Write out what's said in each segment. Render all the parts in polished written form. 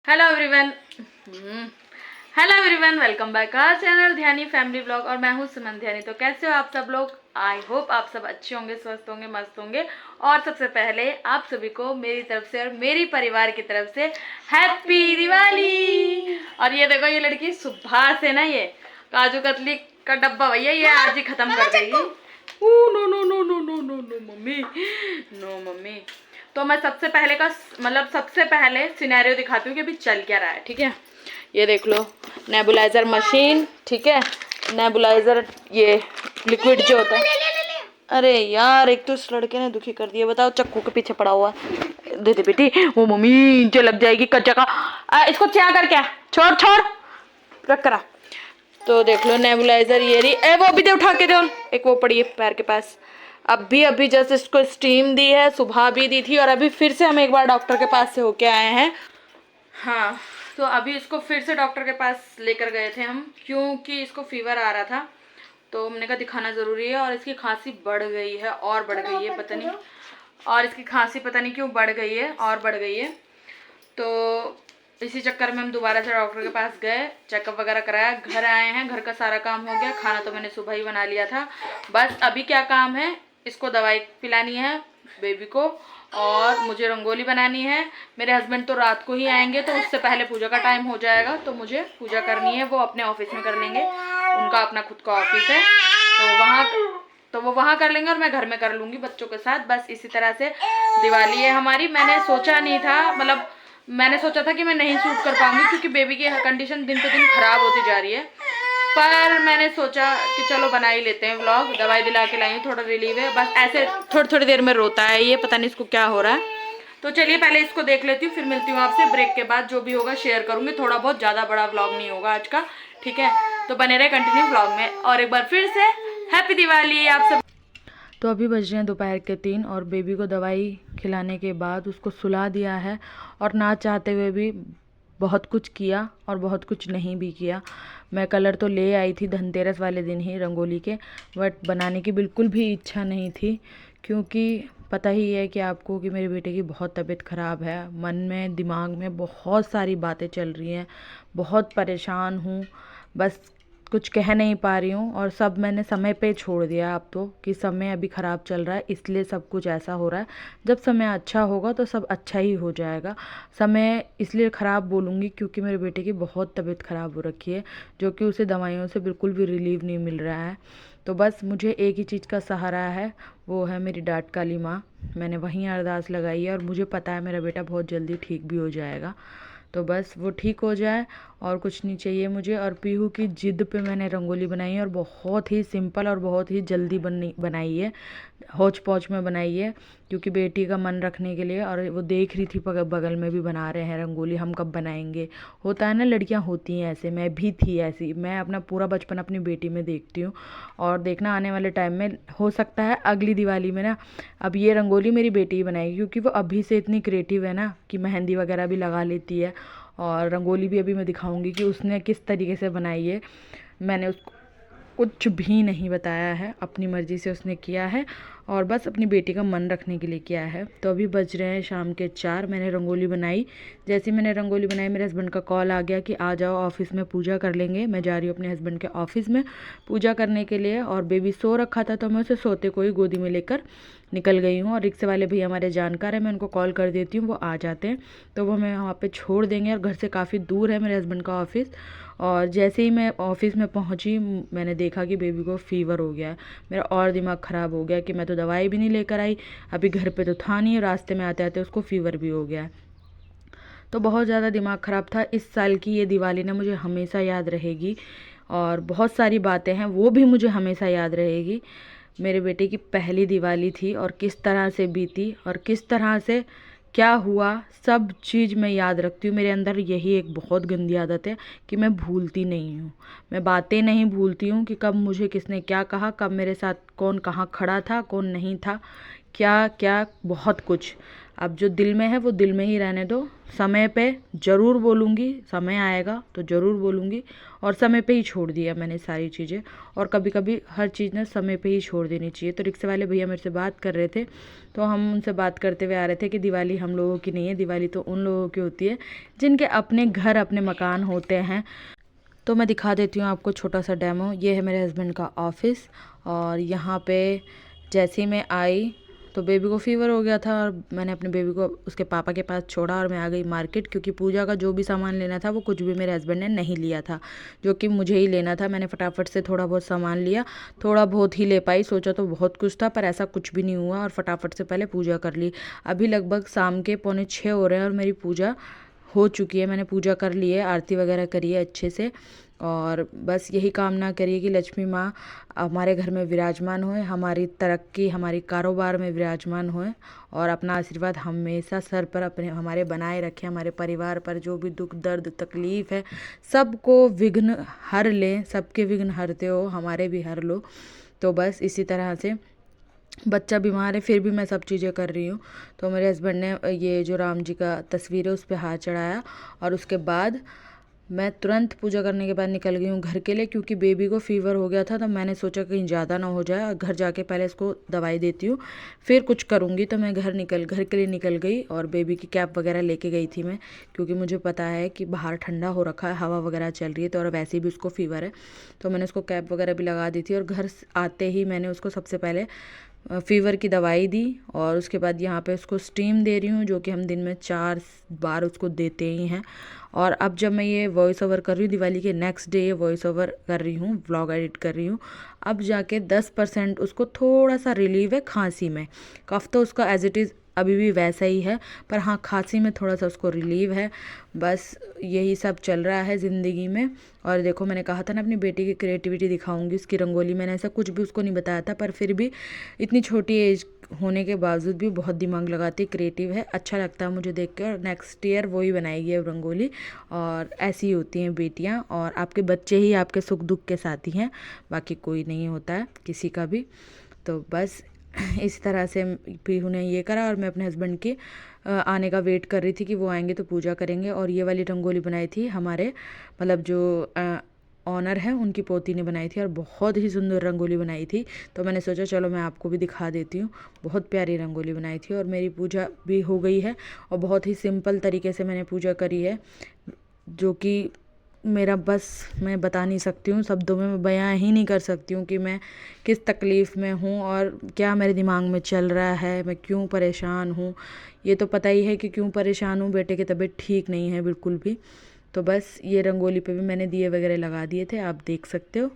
Hello everyone. Welcome back our channel Dhyani family blog और मैं हूँ सुमन ध्यानी। तो कैसे हो आप सब लोग? आई होप आप सब अच्छे होंगे, स्वस्थ होंगे, मस्त होंगे। और सबसे पहले आप सभी को मेरी तरफ से और मेरी परिवार की तरफ से हैप्पी दिवाली। और ये देखो, ये लड़की सुबह से ना ये काजू कतली का डब्बा भैया ये आज ही खत्म कर देगी। No no no no no no no mummy, no mummy. तो मैं सबसे पहले सिनेरियो दिखाती हूँ कि अभी चल क्या रहा है। ठीक है, ये देख लो नेबुलाइजर मशीन। ठीक है, नेबुलाइजर ये लिक्विड जो होता है। अरे यार, एक तो इस लड़के ने दुखी कर दिया। बताओ, चक्कू के पीछे पड़ा हुआ दे दे बेटी। वो मम्मी नीचे लग जाएगी कच्चा का। इसको क्या कर, क्या छोड़ छोड़ रख करा। तो देख लो नेबुलाइजर ये रही। वो भी दे, उठा के दो। एक वो पड़ी है पैर के पास। अभी जस्ट इसको स्टीम दी है, सुबह भी दी थी और अभी फिर से हम एक बार डॉक्टर के पास से होके आए हैं। हाँ, तो अभी इसको फिर से डॉक्टर के पास लेकर गए थे हम, क्योंकि इसको फीवर आ रहा था। तो हमने कहा दिखाना ज़रूरी है। और इसकी खांसी बढ़ गई है और बढ़ गई है, पता नहीं। और इसकी खांसी पता नहीं क्यों बढ़ गई है और बढ़ गई है। तो इसी चक्कर में हम दोबारा से डॉक्टर के पास गए, चेकअप वगैरह कराया, घर आए हैं। घर का सारा काम हो गया, खाना तो मैंने सुबह ही बना लिया था। बस अभी क्या काम है, इसको दवाई पिलानी है बेबी को, और मुझे रंगोली बनानी है। मेरे हस्बैंड तो रात को ही आएंगे, तो उससे पहले पूजा का टाइम हो जाएगा। तो मुझे पूजा करनी है, वो अपने ऑफिस में कर लेंगे, उनका अपना खुद का ऑफिस है। तो वो वहाँ कर लेंगे और मैं घर में कर लूँगी बच्चों के साथ। बस इसी तरह से दिवाली है हमारी। मैंने सोचा नहीं था, मैंने सोचा था कि मैं नहीं शूट कर पाऊंगी, क्योंकि बेबी की कंडीशन दिन पे दिन खराब होती जा रही है। पर मैंने सोचा कि चलो बना ही लेते हैं व्लॉग। दवाई दिला के लाई, थोड़ा रिलीव है। बस ऐसे थोड़ी थोड़ी देर में रोता है ये, पता नहीं इसको क्या हो रहा है। तो चलिए पहले इसको देख लेती हूँ, फिर मिलती हूँ आपसे। ब्रेक के बाद जो भी होगा शेयर करूँगी, थोड़ा बहुत, ज़्यादा बड़ा व्लॉग नहीं होगा आज का। ठीक है, तो बने रहे कंटिन्यू व्लॉग में। और एक बार फिर से हैप्पी दिवाली आप सब। तो अभी बज रहे हैं दोपहर के 3 और बेबी को दवाई खिलाने के बाद उसको सुला दिया है। और ना चाहते हुए भी बहुत कुछ किया और बहुत कुछ नहीं भी किया। मैं कलर तो ले आई थी धनतेरस वाले दिन ही रंगोली के, बट बनाने की बिल्कुल भी इच्छा नहीं थी, क्योंकि पता ही है कि आपको कि मेरे बेटे की बहुत तबीयत ख़राब है। मन में दिमाग में बहुत सारी बातें चल रही हैं, बहुत परेशान हूँ, बस कुछ कह नहीं पा रही हूँ। और सब मैंने समय पे छोड़ दिया अब तो, कि समय अभी ख़राब चल रहा है इसलिए सब कुछ ऐसा हो रहा है। जब समय अच्छा होगा तो सब अच्छा ही हो जाएगा। समय इसलिए ख़राब बोलूँगी क्योंकि मेरे बेटे की बहुत तबीयत ख़राब हो रखी है, जो कि उसे दवाइयों से बिल्कुल भी रिलीव नहीं मिल रहा है। तो बस मुझे एक ही चीज़ का सहारा है, वो है मेरी डाँट काली माँ। मैंने वहीं अरदास लगाई है और मुझे पता है मेरा बेटा बहुत जल्दी ठीक भी हो जाएगा। तो बस वो ठीक हो जाए और कुछ नहीं चाहिए मुझे। और पीहू की ज़िद पे मैंने रंगोली बनाई है, और बहुत ही सिंपल और बहुत ही जल्दी बनाई है, हौच पौच में बनाई है, क्योंकि बेटी का मन रखने के लिए। और वो देख रही थी बगल में भी बना रहे हैं रंगोली, हम कब बनाएंगे। होता है ना, लड़कियां होती हैं ऐसे, मैं भी थी ऐसी। मैं अपना पूरा बचपन अपनी बेटी में देखती हूँ, और देखना आने वाले टाइम में हो सकता है अगली दिवाली में ना, अब ये रंगोली मेरी बेटी ही बनाएगी, क्योंकि वो अभी से इतनी क्रिएटिव है ना कि मेहंदी वगैरह भी लगा लेती है। और रंगोली भी अभी मैं दिखाऊंगी कि उसने किस तरीके से बनाई है। मैंने उसको कुछ भी नहीं बताया है, अपनी मर्ज़ी से उसने किया है, और बस अपनी बेटी का मन रखने के लिए किया है। तो अभी बज रहे हैं शाम के 4। मैंने रंगोली बनाई। जैसे ही मैंने रंगोली बनाई, मेरे हस्बैंड का कॉल आ गया कि आ जाओ ऑफ़िस में पूजा कर लेंगे। मैं जा रही हूँ अपने हस्बैंड के ऑफ़िस में पूजा करने के लिए। और बेबी सो रखा था, तो मैं उसे सोते को ही गोदी में लेकर निकल गई हूँ। और रिक्शे वाले भैया हमारे जानकार हैं, मैं उनको कॉल कर देती हूँ, वो आ जाते हैं, तो वो हमें वहाँ पे छोड़ देंगे। और घर से काफ़ी दूर है मेरे हस्बैंड का ऑफ़िस। और जैसे ही मैं ऑफ़िस में पहुँची, मैंने देखा कि बेबी को फ़ीवर हो गया है। मेरा और दिमाग ख़राब हो गया कि मैं तो दवाई भी नहीं लेकर आई, अभी घर पे तो था नहीं, रास्ते में आते आते उसको फ़ीवर भी हो गया है। तो बहुत ज़्यादा दिमाग ख़राब था। इस साल की ये दिवाली ना मुझे हमेशा याद रहेगी, और बहुत सारी बातें हैं वो भी मुझे हमेशा याद रहेगी। मेरे बेटे की पहली दिवाली थी, और किस तरह से बीती और किस तरह से क्या हुआ, सब चीज़ मैं याद रखती हूँ। मेरे अंदर यही एक बहुत गंदी आदत है कि मैं भूलती नहीं हूँ। मैं बातें नहीं भूलती हूँ कि कब मुझे किसने क्या कहा, कब मेरे साथ कौन कहाँ खड़ा था, कौन नहीं था, क्या क्या बहुत कुछ। अब जो दिल में है वो दिल में ही रहने दो। समय पे ज़रूर बोलूँगी, समय आएगा तो ज़रूर बोलूँगी, और समय पे ही छोड़ दिया मैंने सारी चीज़ें। और कभी कभी हर चीज़ ना समय पे ही छोड़ देनी चाहिए। तो रिक्शे वाले भैया मेरे से बात कर रहे थे, तो हम उनसे बात करते हुए आ रहे थे कि दिवाली हम लोगों की नहीं है, दिवाली तो उन लोगों की होती है जिनके अपने घर अपने मकान होते हैं। तो मैं दिखा देती हूँ आपको छोटा सा डेमो। ये है मेरे हस्बैंड का ऑफिस, और यहाँ पे जैसे ही मैं आई तो बेबी को फ़ीवर हो गया था, और मैंने अपने बेबी को उसके पापा के पास छोड़ा और मैं आ गई मार्केट, क्योंकि पूजा का जो भी सामान लेना था वो कुछ भी मेरे हस्बैंड ने नहीं लिया था, जो कि मुझे ही लेना था। मैंने फटाफट से थोड़ा बहुत सामान लिया, थोड़ा बहुत ही ले पाई, सोचा तो बहुत कुछ था पर ऐसा कुछ भी नहीं हुआ, और फटाफट से पहले पूजा कर ली। अभी लगभग शाम के 5:45 हो रहे हैं और मेरी पूजा हो चुकी है। मैंने पूजा कर ली है, आरती वगैरह करी है अच्छे से, और बस यही कामना करिए कि लक्ष्मी माँ हमारे घर में विराजमान होए, हमारी तरक्की हमारी कारोबार में विराजमान होए, और अपना आशीर्वाद हमेशा सर पर अपने हमारे बनाए रखें। हमारे परिवार पर जो भी दुख दर्द तकलीफ़ है सबको विघ्न हर लें, सबके विघ्न हरते हो, हमारे भी हर लो। तो बस इसी तरह से बच्चा बीमार है फिर भी मैं सब चीज़ें कर रही हूँ। तो मेरे हस्बैंड ने ये जो राम जी का तस्वीर है उस पर हाथ चढ़ाया, और उसके बाद मैं तुरंत पूजा करने के बाद निकल गई हूँ घर के लिए, क्योंकि बेबी को फ़ीवर हो गया था। तो मैंने सोचा कहीं ज़्यादा ना हो जाए, और घर जाके पहले इसको दवाई देती हूँ फिर कुछ करूँगी। तो मैं घर के लिए निकल गई, और बेबी की कैप वगैरह लेके गई थी मैं, क्योंकि मुझे पता है कि बाहर ठंडा हो रखा है, हवा वगैरह चल रही है, तो और वैसे भी उसको फ़ीवर है। तो मैंने उसको कैप वगैरह भी लगा दी थी, और घर आते ही मैंने उसको सबसे पहले फ़ीवर की दवाई दी, और उसके बाद यहाँ पे उसको स्टीम दे रही हूँ, जो कि हम दिन में 4 बार उसको देते ही हैं। और अब जब मैं ये वॉइस ओवर कर रही हूँ, दिवाली के नेक्स्ट डे ये वॉइस ओवर कर रही हूँ, व्लॉग एडिट कर रही हूँ, अब जाके 10% उसको थोड़ा सा रिलीव है खांसी में। कफ तो उसका एज इट इज़ अभी भी वैसा ही है, पर हाँ खांसी में थोड़ा सा उसको रिलीव है। बस यही सब चल रहा है ज़िंदगी में। और देखो मैंने कहा था ना अपनी बेटी की क्रिएटिविटी दिखाऊंगी, उसकी रंगोली। मैंने ऐसा कुछ भी उसको नहीं बताया था, पर फिर भी इतनी छोटी एज होने के बावजूद भी बहुत दिमाग लगाती, क्रिएटिव है, अच्छा लगता है मुझे देख कर। नेक्स्ट ईयर वही बनाएगी अब रंगोली। और ऐसी ही होती हैं बेटियां, और आपके बच्चे ही आपके सुख दुख के साथी हैं, बाकी कोई नहीं होता है किसी का भी। तो बस इस तरह से भी उन्हें ये करा, और मैं अपने हस्बैंड के आने का वेट कर रही थी कि वो आएंगे तो पूजा करेंगे। और ये वाली रंगोली बनाई थी हमारे मतलब जो ऑनर है उनकी पोती ने बनाई थी, और बहुत ही सुंदर रंगोली बनाई थी। तो मैंने सोचा चलो मैं आपको भी दिखा देती हूँ। बहुत प्यारी रंगोली बनाई थी, और मेरी पूजा भी हो गई है, और बहुत ही सिंपल तरीके से मैंने पूजा करी है, जो कि मेरा बस मैं बता नहीं सकती हूँ, शब्दों में मैं बयां ही नहीं कर सकती हूँ कि मैं किस तकलीफ़ में हूँ और क्या मेरे दिमाग में चल रहा है, मैं क्यों परेशान हूँ। ये तो पता ही है कि क्यों परेशान हूँ, बेटे की तबीयत ठीक नहीं है बिल्कुल भी। तो बस ये रंगोली पे भी मैंने दिए वगैरह लगा दिए थे, आप देख सकते हो।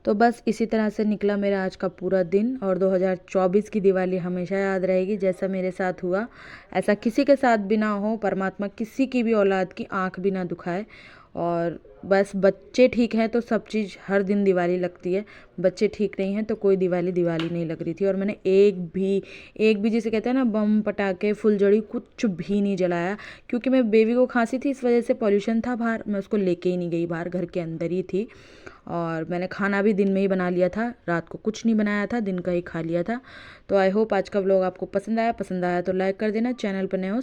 तो बस इसी तरह से निकला मेरा आज का पूरा दिन, और 2024 की दिवाली हमेशा याद रहेगी। जैसा मेरे साथ हुआ ऐसा किसी के साथ भी ना हो, परमात्मा किसी की भी औलाद की आंख भी ना दुखाए। और बस बच्चे ठीक हैं तो सब चीज़ हर दिन दिवाली लगती है, बच्चे ठीक नहीं हैं तो कोई दिवाली नहीं लग रही थी। और मैंने एक भी जिसे कहते हैं ना बम पटाखे फुलझड़ी कुछ भी नहीं जलाया, क्योंकि मैं बेबी को खांसी थी, इस वजह से पॉल्यूशन था बाहर, मैं उसको लेके ही नहीं गई बाहर, घर के अंदर ही थी। और मैंने खाना भी दिन में ही बना लिया था, रात को कुछ नहीं बनाया था, दिन का ही खा लिया था। तो आई होप आज का व्लॉग आपको पसंद आया तो लाइक कर देना, चैनल पर नए हो